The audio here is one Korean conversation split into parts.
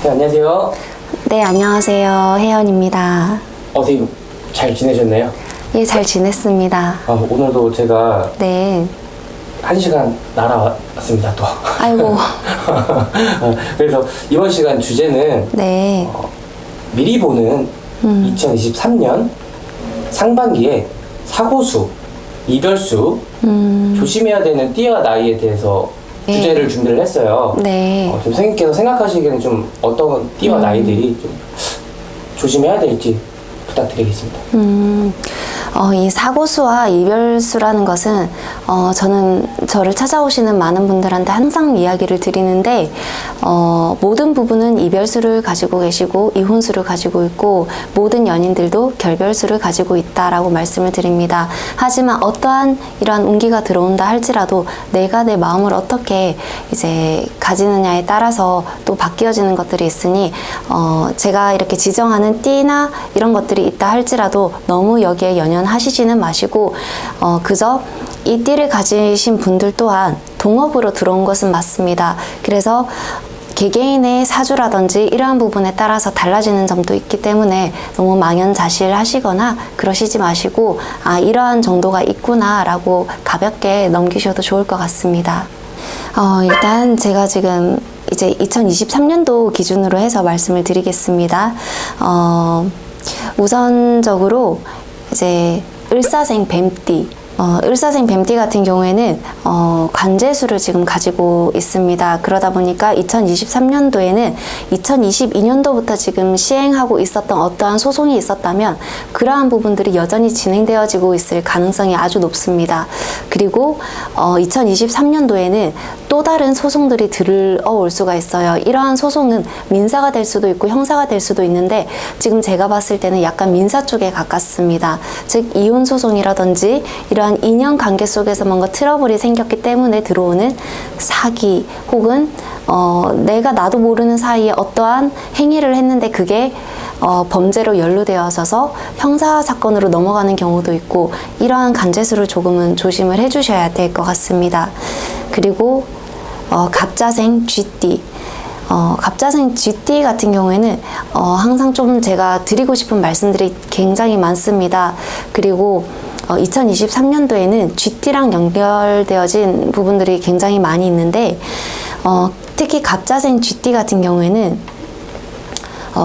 네, 안녕하세요. 네, 안녕하세요. 혜연입니다. 선생님 잘 지내셨나요? 예, 잘 지냈습니다. 오늘도 제가 네. 1시간 날아왔습니다, 또. 아이고. 그래서 이번 시간 주제는 네. 미리 보는 2023년 상반기에 사고수, 이별수, 조심해야 되는 띠와 나이에 대해서 네. 주제를 준비를 했어요. 네. 좀 선생님께서 생각하시기에는 좀 어떤 띠와 나이들이 좀 조심해야 될지 부탁드리겠습니다. 이 사고수와 이별수라는 것은 저는 저를 찾아오시는 많은 분들한테 항상 이야기를 드리는데 모든 부부는 이별수를 가지고 계시고 이혼수를 가지고 있고 모든 연인들도 결별수를 가지고 있다라고 말씀을 드립니다. 하지만 어떠한 이러한 운기가 들어온다 할지라도 내가 내 마음을 어떻게 이제 가지느냐에 따라서 또 바뀌어지는 것들이 있으니 제가 이렇게 지정하는 띠나 이런 것들이 있다 할지라도 너무 여기에 연연하시지는 마시고 그저 이 띠를 가지신 분들 또한 동업으로 들어온 것은 맞습니다. 그래서 개개인의 사주라든지 이러한 부분에 따라서 달라지는 점도 있기 때문에 너무 망연자실하시거나 그러시지 마시고 이러한 정도가 있구나 라고 가볍게 넘기셔도 좋을 것 같습니다. 일단 제가 지금 이제 2023년도 기준으로 해서 말씀을 드리겠습니다. 우선적으로 이제 을사생 뱀띠, 을사생 뱀띠 같은 경우에는 관재수를 지금 가지고 있습니다. 그러다 보니까 2023년도에는 2022년도부터 지금 시행하고 있었던 어떠한 소송이 있었다면 그러한 부분들이 여전히 진행되어지고 있을 가능성이 아주 높습니다. 그리고 2023년도에는 또 다른 소송들이 들어올 수가 있어요. 이러한 소송은 민사가 될 수도 있고 형사가 될 수도 있는데 지금 제가 봤을 때는 약간 민사 쪽에 가깝습니다. 즉 이혼 소송이라든지 이러한 인연 관계 속에서 뭔가 트러블이 생겼기 때문에 들어오는 사기 혹은 내가 나도 모르는 사이에 어떠한 행위를 했는데 그게 범죄로 연루되어서 형사 사건으로 넘어가는 경우도 있고 이러한 간재수를 조금은 조심을 해주셔야 될 것 같습니다. 그리고 갑자생 쥐띠, 갑자생 쥐띠 같은 경우에는 항상 좀 제가 드리고 싶은 말씀들이 굉장히 많습니다. 그리고 2023년도에는 쥐띠랑 연결되어진 부분들이 굉장히 많이 있는데 특히 갑자생 쥐띠 같은 경우에는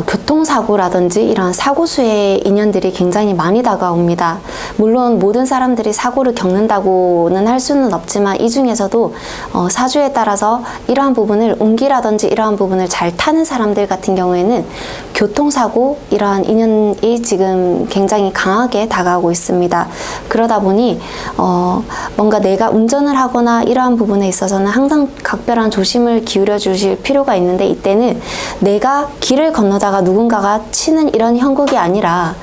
교통사고라든지 이런 사고수의 인연들이 굉장히 많이 다가옵니다. 물론 모든 사람들이 사고를 겪는다고는 할 수는 없지만 이 중에서도 사주에 따라서 이러한 부분을 운기라든지 이러한 부분을 잘 타는 사람들 같은 경우에는 교통사고 이러한 인연이 지금 굉장히 강하게 다가오고 있습니다. 그러다 보니 뭔가 내가 운전을 하거나 이러한 부분에 있어서는 항상 각별한 조심을 기울여 주실 필요가 있는데 이때는 내가 길을 건너다가 누군가가 치는 이런 형국이 아니라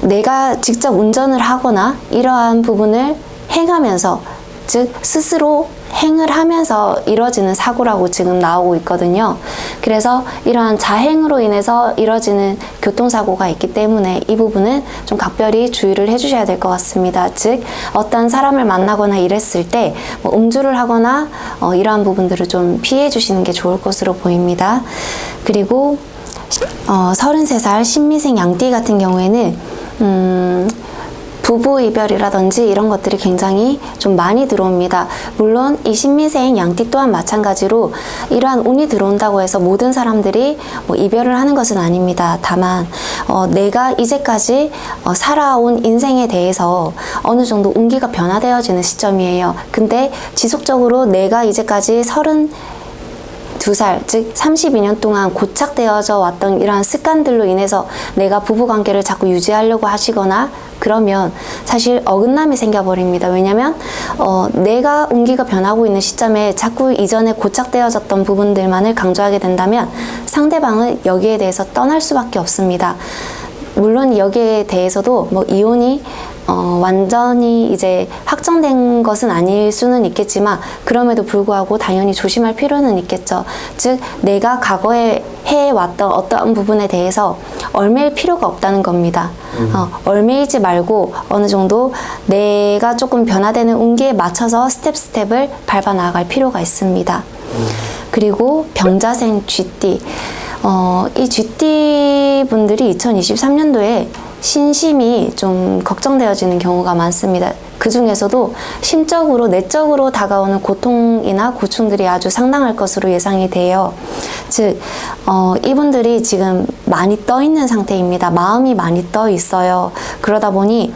내가 직접 운전을 하거나 이러한 부분을 행하면서 즉 스스로 행을 하면서 이뤄지는 사고라고 지금 나오고 있거든요. 그래서 이러한 자행으로 인해서 이뤄지는 교통사고가 있기 때문에 이 부분은 좀 각별히 주의를 해주셔야 될 것 같습니다. 즉 어떤 사람을 만나거나 이랬을 때 뭐 음주를 하거나 이러한 부분들을 좀 피해 주시는 게 좋을 것으로 보입니다. 그리고 33살 신미생 양띠 같은 경우에는 부부 이별이라든지 이런 것들이 굉장히 좀 많이 들어옵니다. 물론 이 신미생 양띠 또한 마찬가지로 이러한 운이 들어온다고 해서 모든 사람들이 뭐 이별을 하는 것은 아닙니다. 다만 내가 이제까지 살아온 인생에 대해서 어느 정도 운기가 변화되어지는 시점이에요. 근데 지속적으로 내가 이제까지 32살, 즉 32년 동안 고착되어져 왔던 이러한 습관들로 인해서 내가 부부관계를 자꾸 유지하려고 하시거나 그러면 사실 어긋남이 생겨버립니다. 왜냐면 내가 운기가 변하고 있는 시점에 자꾸 이전에 고착되어졌던 부분들만을 강조하게 된다면 상대방은 여기에 대해서 떠날 수밖에 없습니다. 물론 여기에 대해서도 뭐 이혼이 완전히 이제 확정된 것은 아닐 수는 있겠지만 그럼에도 불구하고 당연히 조심할 필요는 있겠죠. 즉 내가 과거에 해왔던 어떠한 부분에 대해서 얽매일 필요가 없다는 겁니다. 얽매이지 말고 어느 정도 내가 조금 변화되는 운기에 맞춰서 스텝을 밟아 나갈 필요가 있습니다. 그리고 병자생 쥐띠. 이 쥐띠 분들이 2023년도에 신심이 좀 걱정되어지는 경우가 많습니다. 그 중에서도 심적으로, 내적으로 다가오는 고통이나 고충들이 아주 상당할 것으로 예상이 돼요. 즉, 이분들이 지금 많이 떠 있는 상태입니다. 마음이 많이 떠 있어요. 그러다 보니,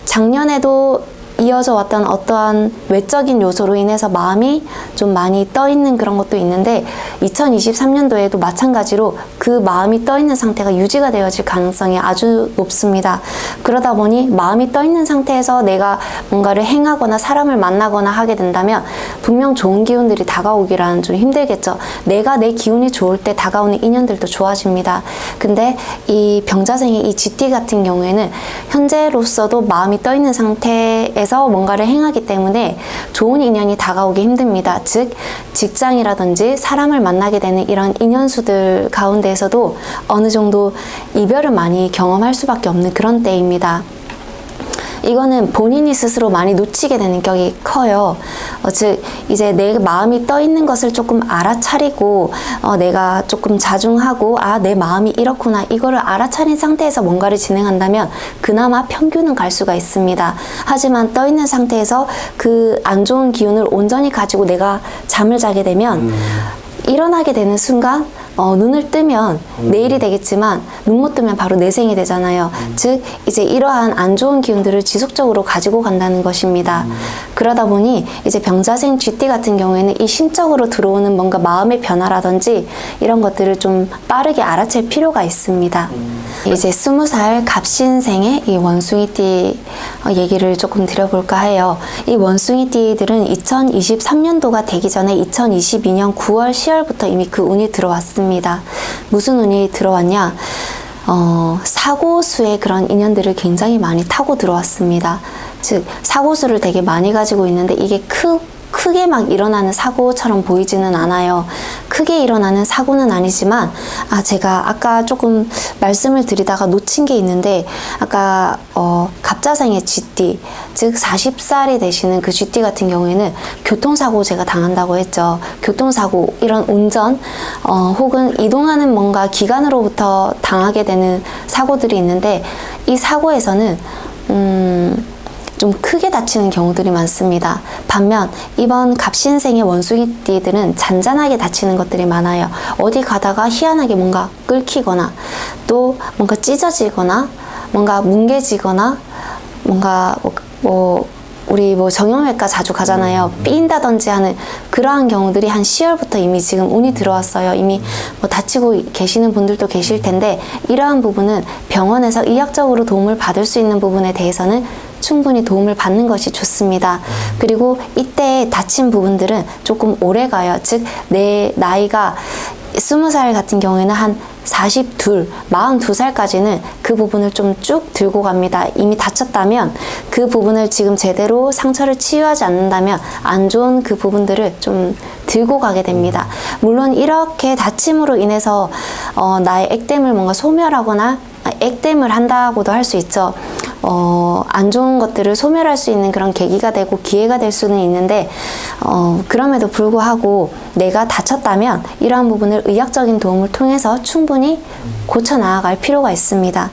작년에도 이어져 왔던 어떠한 외적인 요소로 인해서 마음이 좀 많이 떠 있는 그런 것도 있는데 2023년도에도 마찬가지로 그 마음이 떠 있는 상태가 유지가 되어질 가능성이 아주 높습니다. 그러다 보니 마음이 떠 있는 상태에서 내가 뭔가를 행하거나 사람을 만나거나 하게 된다면 분명 좋은 기운들이 다가오기란 좀 힘들겠죠. 내가 내 기운이 좋을 때 다가오는 인연들도 좋아집니다. 근데 이 병자생의 이 쥐띠 같은 경우에는 현재로서도 마음이 떠 있는 상태에 뭔가를 행하기 때문에 좋은 인연이 다가오기 힘듭니다. 즉 직장이라든지 사람을 만나게 되는 이런 인연수들 가운데에서도 어느 정도 이별을 많이 경험할 수밖에 없는 그런 때입니다. 이거는 본인이 스스로 많이 놓치게 되는 격이 커요. 즉 이제 내 마음이 떠 있는 것을 조금 알아차리고 내가 조금 자중하고 내 마음이 이렇구나 이거를 알아차린 상태에서 뭔가를 진행한다면 그나마 평균은 갈 수가 있습니다. 하지만 떠 있는 상태에서 그 안 좋은 기운을 온전히 가지고 내가 잠을 자게 되면 일어나게 되는 순간 눈을 뜨면 내일이 되겠지만 눈 못 뜨면 바로 내생이 되잖아요. 즉 이제 이러한 안 좋은 기운들을 지속적으로 가지고 간다는 것입니다. 그러다 보니 이제 병자생 쥐띠 같은 경우에는 이 심적으로 들어오는 뭔가 마음의 변화라든지 이런 것들을 좀 빠르게 알아챌 필요가 있습니다. 이제 20살 갑신생의 이 원숭이띠 얘기를 조금 드려볼까 해요. 이 원숭이띠들은 2023년도가 되기 전에 2022년 9월, 10월부터 이미 그 운이 들어왔습니다. 무슨 운이 들어왔냐? 사고수의 그런 인연들을 굉장히 많이 타고 들어왔습니다. 즉 사고수를 되게 많이 가지고 있는데 이게 크게 막 일어나는 사고처럼 보이지는 않아요. 크게 일어나는 사고는 아니지만 제가 아까 조금 말씀을 드리다가 놓친 게 있는데 아까 갑자생의 쥐띠 즉 40살이 되시는 그 쥐띠 같은 경우에는 교통사고 제가 당한다고 했죠. 교통사고 이런 운전 혹은 이동하는 뭔가 기관으로부터 당하게 되는 사고들이 있는데 이 사고에서는 좀 크게 다치는 경우들이 많습니다. 반면 이번 갑신생의 원숭이띠들은 잔잔하게 다치는 것들이 많아요. 어디 가다가 희한하게 뭔가 끓기거나 또 뭔가 찢어지거나 뭔가 뭉개지거나 뭔가 우리 정형외과 자주 가잖아요. 삐인다든지 하는 그러한 경우들이 한 10월부터 이미 지금 운이 들어왔어요. 이미 다치고 계시는 분들도 계실 텐데 이러한 부분은 병원에서 의학적으로 도움을 받을 수 있는 부분에 대해서는 충분히 도움을 받는 것이 좋습니다. 그리고 이때 다친 부분들은 조금 오래 가요. 즉 내 나이가 20살 같은 경우에는 한 42살까지는 그 부분을 좀 쭉 들고 갑니다. 이미 다쳤다면 그 부분을 지금 제대로 상처를 치유하지 않는다면 안 좋은 그 부분들을 좀 들고 가게 됩니다. 물론 이렇게 다침으로 인해서 나의 액땜을 뭔가 소멸하거나 액땜을 한다고도 할 수 있죠. 안 좋은 것들을 소멸할 수 있는 그런 계기가 되고 기회가 될 수는 있는데 그럼에도 불구하고 내가 다쳤다면 이러한 부분을 의학적인 도움을 통해서 충분히 고쳐 나아갈 필요가 있습니다.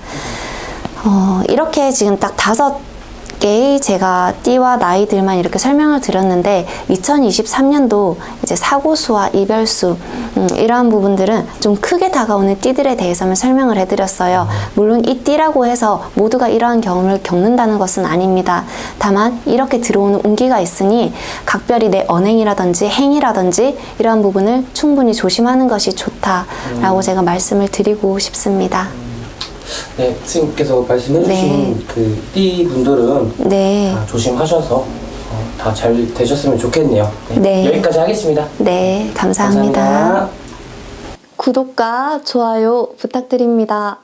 이렇게 지금 딱 5개의 제가 띠와 나이들만 이렇게 설명을 드렸는데 2023년도 이제 사고수와 이별수 이러한 부분들은 좀 크게 다가오는 띠들에 대해서만 설명을 해드렸어요. 물론 이 띠라고 해서 모두가 이러한 경험을 겪는다는 것은 아닙니다. 다만 이렇게 들어오는 운기가 있으니 각별히 내 언행이라든지 행위라든지 이러한 부분을 충분히 조심하는 것이 좋다라고 제가 말씀을 드리고 싶습니다. 네, 선생님께서 말씀해주신 그 띠분들은 다 조심하셔서 다 잘 되셨으면 좋겠네요. 네, 여기까지 하겠습니다. 네, 감사합니다. 감사합니다. 구독과 좋아요 부탁드립니다.